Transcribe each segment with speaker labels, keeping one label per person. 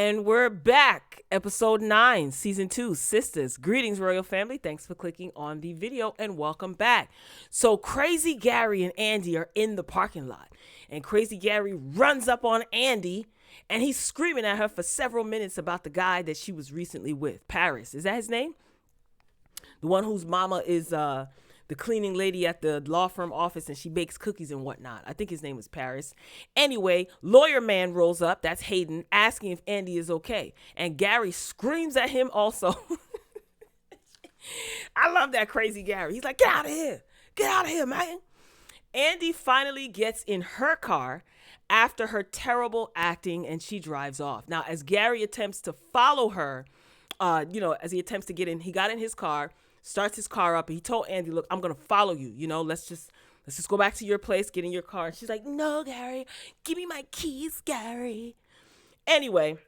Speaker 1: And we're back. Episode 9, Season 2, Sistas. Greetings, Royal Family. Thanks for clicking on the video and welcome back. So Crazy Gary and Andy are in the parking lot. And Crazy Gary runs up on Andy and he's screaming at her for several minutes about the guy that she was recently with. Paris. Is that his name? The one whose mama is the cleaning lady at the law firm office and she bakes cookies and whatnot. I think his name is Paris. Anyway, lawyer man rolls up, that's Hayden, asking if Andy is okay. And Gary screams at him also. I love that Crazy Gary. He's like, get out of here. Get out of here, man. Andy finally gets in her car after her terrible acting and she drives off. Now, as Gary attempts to follow her, as he attempts to get in, he got in his car, starts his car up, and he told Andy, look, I'm going to follow you. Let's just go back to your place, get in your car. And she's like, no, Gary, give me my keys, Gary. Anyway,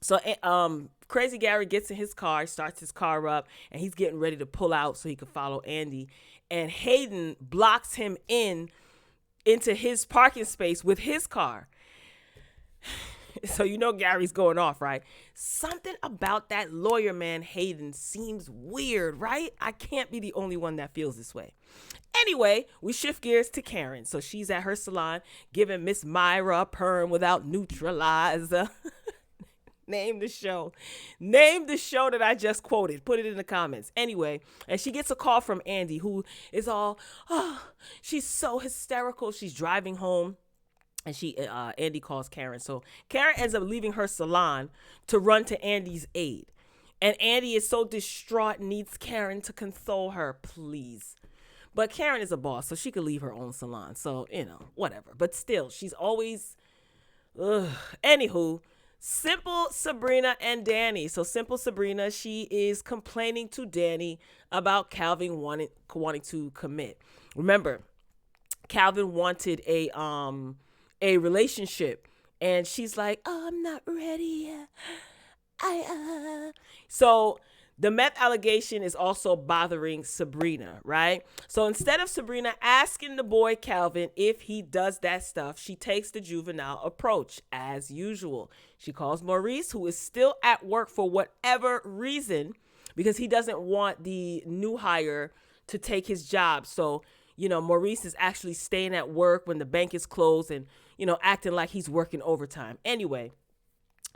Speaker 1: so Crazy Gary gets in his car, starts his car up, and he's getting ready to pull out so he can follow Andy. And Hayden blocks him into his parking space with his car. So Gary's going off, right? Something about that lawyer man, Hayden, seems weird, right? I can't be the only one that feels this way. Anyway, we shift gears to Karen. So she's at her salon giving Miss Myra a perm without neutralizer. Name the show that I just quoted. Put it in the comments. Anyway, and she gets a call from Andy, who is all, she's so hysterical. She's driving home. And Andy calls Karen. So Karen ends up leaving her salon to run to Andy's aid. And Andy is so distraught and needs Karen to console her, please. But Karen is a boss, so she could leave her own salon. So, whatever. But still, she's always, Anywho, Simple Sabrina and Danny. So Simple Sabrina, she is complaining to Danny about Calvin wanting to commit. Remember, Calvin wanted a relationship, and she's like, oh, I'm not ready. So the meth allegation is also bothering Sabrina, right? So instead of Sabrina asking the boy Calvin if he does that stuff, she takes the juvenile approach as usual. She calls Maurice, who is still at work for whatever reason, because he doesn't want the new hire to take his job. So Maurice is actually staying at work when the bank is closed and, acting like he's working overtime. Anyway,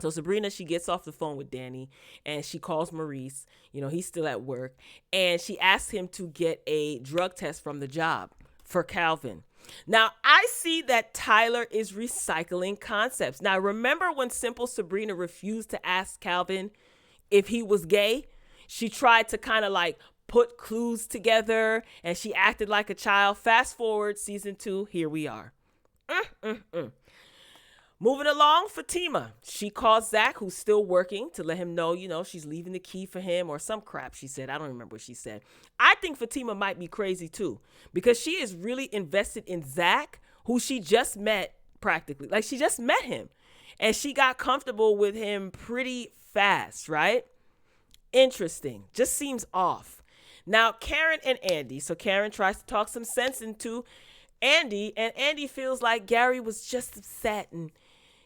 Speaker 1: so Sabrina, she gets off the phone with Danny and she calls Maurice. He's still at work. And she asks him to get a drug test from the job for Calvin. Now, I see that Tyler is recycling concepts. Now, remember when Simple Sabrina refused to ask Calvin if he was gay? She tried to kind of put clues together, and she acted like a child. Fast forward, season 2, here we are. Moving along, Fatima. She calls Zach, who's still working, to let him know, she's leaving the key for him or some crap she said. I don't remember what she said. I think Fatima might be crazy too, because she is really invested in Zach, who she just met practically. Like, she just met him, and she got comfortable with him pretty fast, right? Interesting. Just seems off. Now, Karen and Andy. So Karen tries to talk some sense into Andy, and Andy feels like Gary was just upset and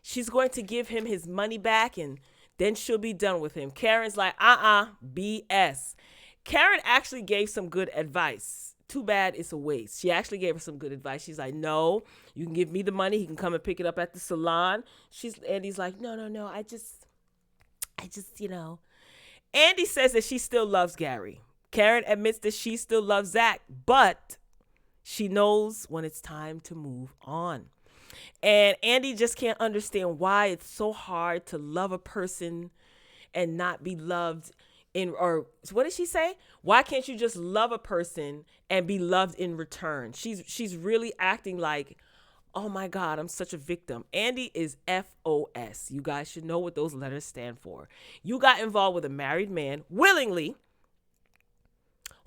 Speaker 1: she's going to give him his money back and then she'll be done with him. Karen's like, BS. Karen actually gave some good advice. Too bad it's a waste. She actually gave her some good advice. She's like, no, you can give me the money. He can come and pick it up at the salon. Andy's like, no, I just, Andy says that she still loves Gary. Karen admits that she still loves Zach, but she knows when it's time to move on. And Andy just can't understand why it's so hard to love a person and not be loved or what did she say? Why can't you just love a person and be loved in return? She's really acting like, oh my God, I'm such a victim. Andy is FOS. You guys should know what those letters stand for. You got involved with a married man willingly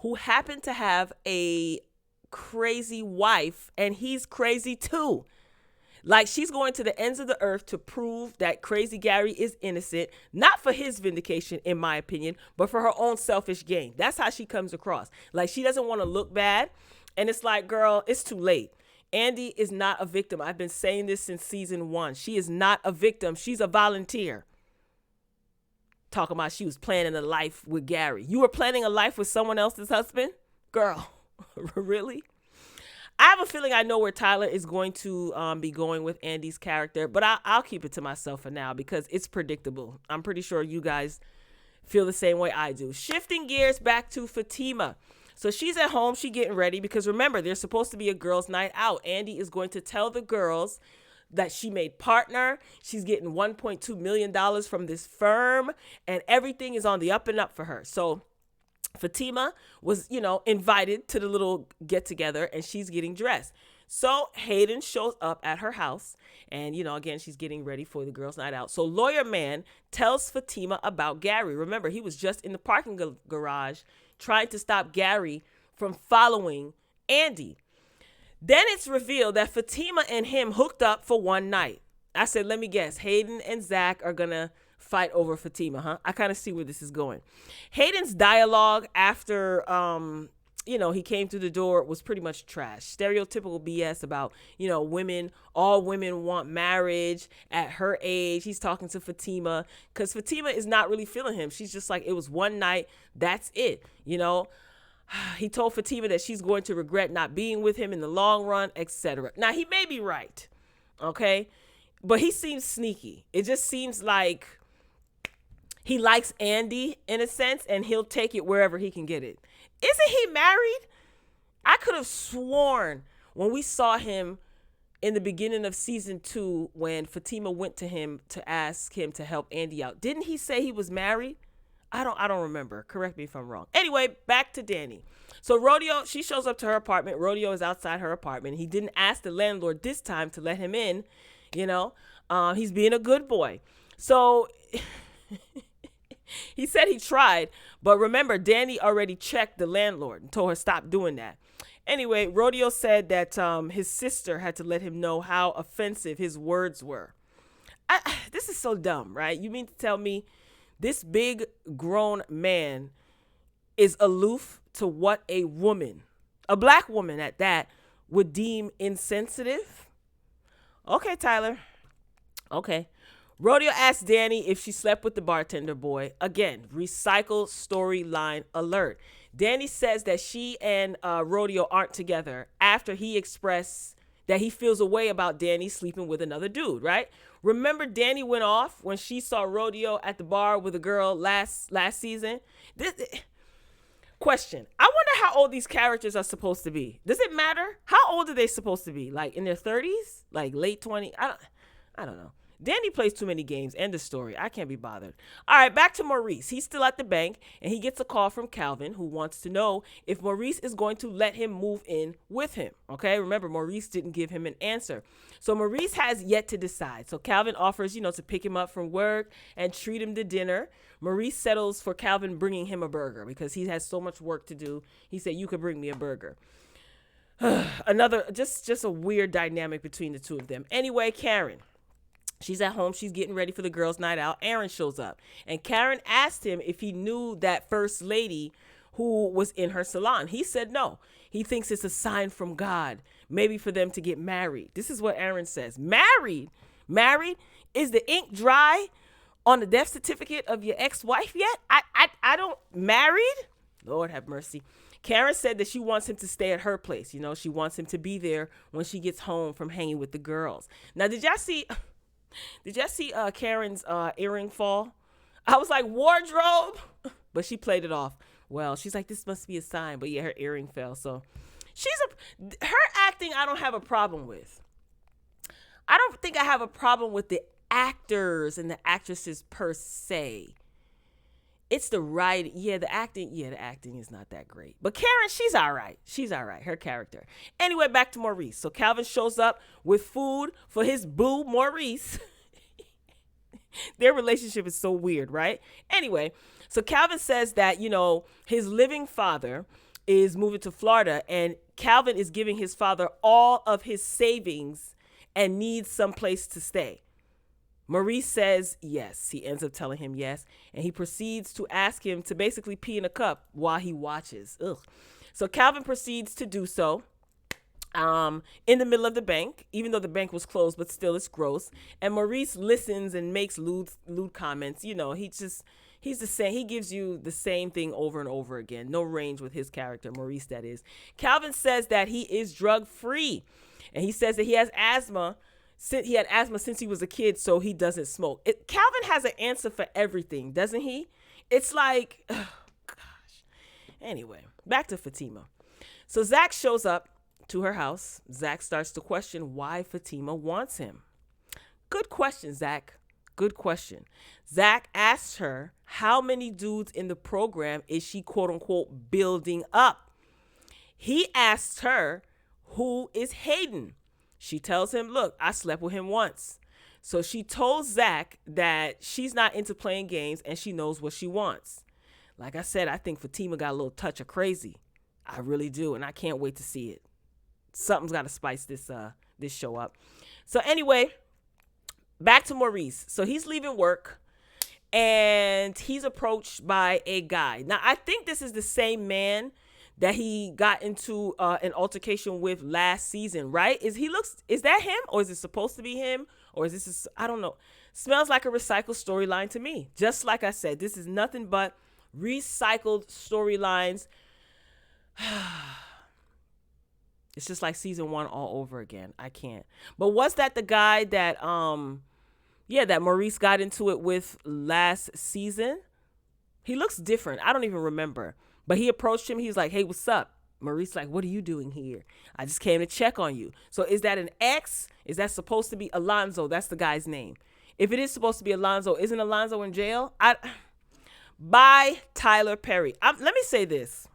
Speaker 1: who happened to have a crazy wife, and he's crazy too. Like, she's going to the ends of the earth to prove that Crazy Gary is innocent, not for his vindication, in my opinion, but for her own selfish gain. That's how she comes across. Like, she doesn't want to look bad. And it's like, girl, it's too late. Andy is not a victim. I've been saying this since season 1. She is not a victim. She's a volunteer. talking about she was planning a life with Gary. You were planning a life with someone else's husband? Girl, really? I have a feeling I know where Tyler is going to be going with Andy's character, but I'll keep it to myself for now because it's predictable. I'm pretty sure you guys feel the same way I do. Shifting gears back to Fatima. So she's at home, she getting ready because remember, there's supposed to be a girls' night out. Andy is going to tell the girls that she made partner. She's getting $1.2 million from this firm and everything is on the up and up for her. So Fatima was, invited to the little get together and she's getting dressed. So Hayden shows up at her house and, again, she's getting ready for the girls' night out. So Lawyer Man tells Fatima about Gary. Remember, he was just in the parking garage trying to stop Gary from following Andy. Then it's revealed that Fatima and him hooked up for one night. I said, let me guess, Hayden and Zach are going to fight over Fatima, huh? I kind of see where this is going. Hayden's dialogue after, he came through the door was pretty much trash. Stereotypical BS about, all women want marriage at her age. He's talking to Fatima because Fatima is not really feeling him. She's just like, it was one night. That's it. He told Fatima that she's going to regret not being with him in the long run, etc. Now, he may be right, okay? But he seems sneaky. It just seems like he likes Andy in a sense, and he'll take it wherever he can get it. Isn't he married? I could have sworn when we saw him in the beginning of season 2, when Fatima went to him to ask him to help Andy out. Didn't he say he was married? I don't remember. Correct me if I'm wrong. Anyway, back to Danny. So Rodeo, she shows up to her apartment. Rodeo is outside her apartment. He didn't ask the landlord this time to let him in. He's being a good boy. So he said he tried, but remember, Danny already checked the landlord and told her stop doing that. Anyway, Rodeo said that his sister had to let him know how offensive his words were. This is so dumb, right? You mean to tell me this big grown man is aloof to what a woman, a black woman at that, would deem insensitive? Okay, Tyler. Okay. Rodeo asked Danny if she slept with the bartender boy. Again, recycle storyline alert. Danny says that she and Rodeo aren't together after he expressed that he feels a way about Danny sleeping with another dude, right? Remember Danny went off when she saw Rodeo at the bar with a girl last season? Question. I wonder how old these characters are supposed to be. Does it matter? How old are they supposed to be? Like in their 30s? Like late 20s? I don't know. Danny plays too many games. End of story. I can't be bothered. All right, back to Maurice. He's still at the bank, and he gets a call from Calvin, who wants to know if Maurice is going to let him move in with him. Okay, remember, Maurice didn't give him an answer. So Maurice has yet to decide. So Calvin offers, to pick him up from work and treat him to dinner. Maurice settles for Calvin bringing him a burger because he has so much work to do. He said, you could bring me a burger. Another, just a weird dynamic between the two of them. Anyway, Karen. She's at home. She's getting ready for the girls' night out. Aaron shows up. And Karen asked him if he knew that first lady who was in her salon. He said no. He thinks it's a sign from God, maybe for them to get married. This is what Aaron says. Married? Married? Is the ink dry on the death certificate of your ex-wife yet? I don't... Married? Lord have mercy. Karen said that she wants him to stay at her place. She wants him to be there when she gets home from hanging with the girls. Now, did y'all see Karen's earring fall? I was like, wardrobe? But she played it off well. She's like, this must be a sign. But yeah, her earring fell. So her acting, I don't have a problem with. I don't think I have a problem with the actors and the actresses per se. It's the writing. Yeah, the acting is not that great. But Karen, she's all right. Her character. Anyway, back to Maurice. So Calvin shows up with food for his boo, Maurice. Their relationship is so weird, right? Anyway, so Calvin says that, his living father is moving to Florida and Calvin is giving his father all of his savings and needs some place to stay. Maurice says yes. He ends up telling him yes. And he proceeds to ask him to basically pee in a cup while he watches. Ugh. So Calvin proceeds to do so in the middle of the bank, even though the bank was closed, but still it's gross. And Maurice listens and makes lewd comments. He's the same. He gives you the same thing over and over again. No range with his character, Maurice, that is. Calvin says that he is drug-free. And he says that he has asthma. He had asthma since he was a kid, so he doesn't smoke. Calvin has an answer for everything, doesn't he? It's like, oh, gosh. Anyway, back to Fatima. So Zach shows up to her house. Zach starts to question why Fatima wants him. Good question, Zach. Good question. Zach asks her how many dudes in the program is she, quote unquote, building up. He asks her, who is Hayden? She tells him, look, I slept with him once. So she told Zach that she's not into playing games and she knows what she wants. Like I said, I think Fatima got a little touch of crazy. I really do. And I can't wait to see it. Something's got to spice this show up. So anyway, back to Maurice. So he's leaving work and he's approached by a guy. Now, I think this is the same man that he got into an altercation with last season, right? Is that him, or is it supposed to be him, or is this, I don't know. Smells like a recycled storyline to me. Just like I said, this is nothing but recycled storylines. It's just like season 1 all over again. I can't. But was that the guy that, that Maurice got into it with last season? He looks different. I don't even remember. But he approached him. He's like, hey, what's up? Maurice like, what are you doing here? I just came to check on you. So is that an ex? Is that supposed to be Alonzo? That's the guy's name. If it is supposed to be Alonzo, isn't Alonzo in jail? By Tyler Perry. Let me say this.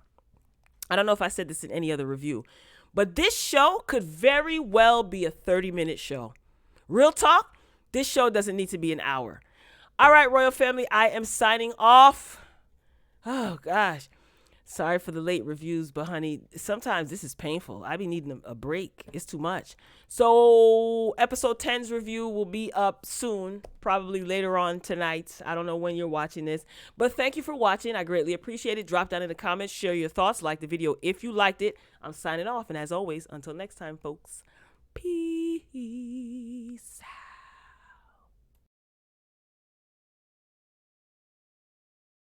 Speaker 1: I don't know if I said this in any other review, but this show could very well be a 30-minute show. Real talk, this show doesn't need to be an hour. All right, Royal Family, I am signing off. Oh, gosh. Sorry for the late reviews, but honey, sometimes this is painful. I be needing a break. It's too much. So episode 10's review will be up soon, probably later on tonight. I don't know when you're watching this, but thank you for watching. I greatly appreciate it. Drop down in the comments, share your thoughts, like the video if you liked it. I'm signing off, and as always, until next time, folks, peace.